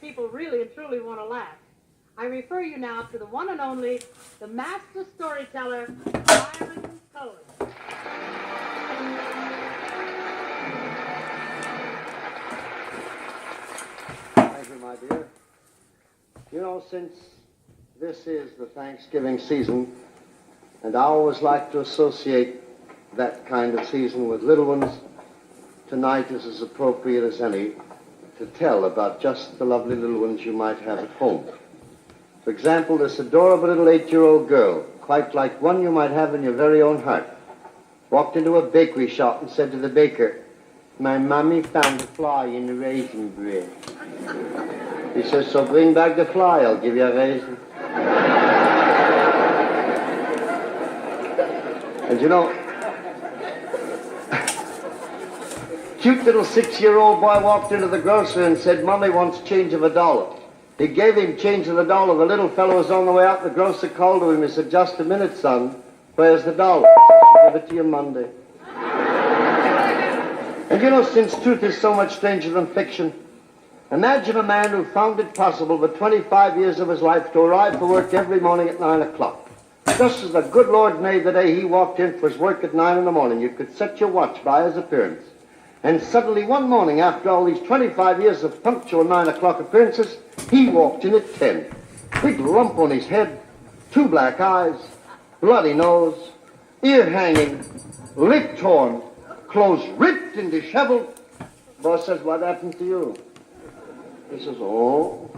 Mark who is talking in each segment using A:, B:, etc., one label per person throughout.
A: people really and truly want to laugh. I refer you now to the one and only, the master storyteller, Myron Cohen.
B: Thank you, my dear. You know, since this is the Thanksgiving season, and I always like to associate that kind of season with little ones, tonight is as appropriate as any to tell about just the lovely little ones you might have at home. For example, this adorable little 8-year-old girl, quite like one you might have in your very own heart, walked into a bakery shop and said to the baker, "My mommy found a fly in the raisin bread." He says, "So bring back the fly, I'll give you a raisin." And you know, cute little 6-year-old boy walked into the grocery and said, "Mommy wants change of $1." He gave him change of $1. The little fellow was on the way out. The grocer called to him. He said, "Just a minute, son. Where's the $1? I'll give it to you Monday." And you know, since truth is so much stranger than fiction, imagine a man who found it possible for 25 years of his life to arrive for work every morning at 9 o'clock. Just as the good Lord made the day he walked in for his work at 9 in the morning, you could set your watch by his appearance. And suddenly one morning, after all these 25 years of punctual 9 o'clock appearances, he walked in at 10. Big lump on his head, 2 black eyes, bloody nose, ear hanging, lip torn, clothes ripped and disheveled. Boss says, "What happened to you?" He says, "Oh,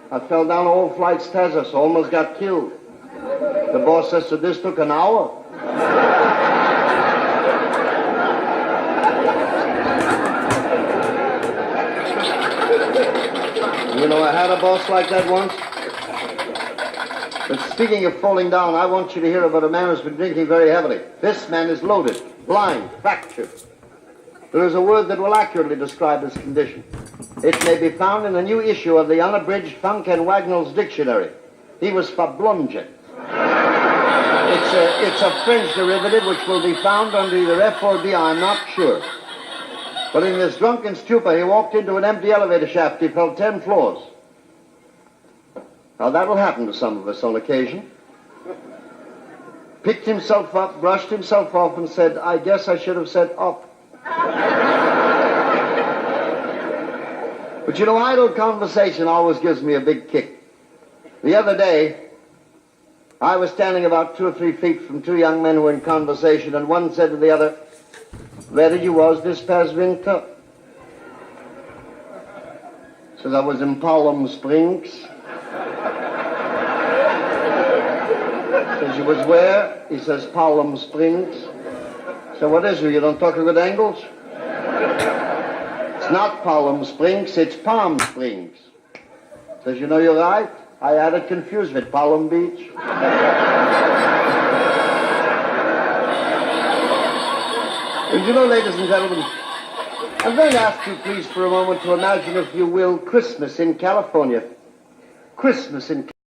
B: I fell down an old flight stairs, almost got killed." The boss says, "So this took an hour?" You know, I had a boss like that once. But speaking of falling down, I want you to hear about a man who's been drinking very heavily. This man is loaded, blind, fractured. There is a word that will accurately describe his condition. It may be found in a new issue of the unabridged Funk and Wagnall's Dictionary. He was fablonge. It's a French derivative which will be found under either F or B, I'm not sure. But in this drunken stupor, he walked into an empty elevator shaft. He fell 10 floors. Now, that will happen to some of us on occasion. Picked himself up, brushed himself off, and said, "I guess I should have said up." But you know, idle conversation always gives me a big kick. The other day, I was standing about 2 or 3 feet from 2 young men who were in conversation, and one said to the other, "Where did you was this past winter?" Says, "I was in Palm Springs." Says, "You was where?" He says, "Palm Springs." So what is it? You don't talk a good English? It's not Palm Springs, it's Palm Springs. Says, "You know, you're right. I had it confused with Palm Beach." And you know, ladies and gentlemen, I'm going to ask you, please, for a moment to imagine, if you will, Christmas in California. Christmas in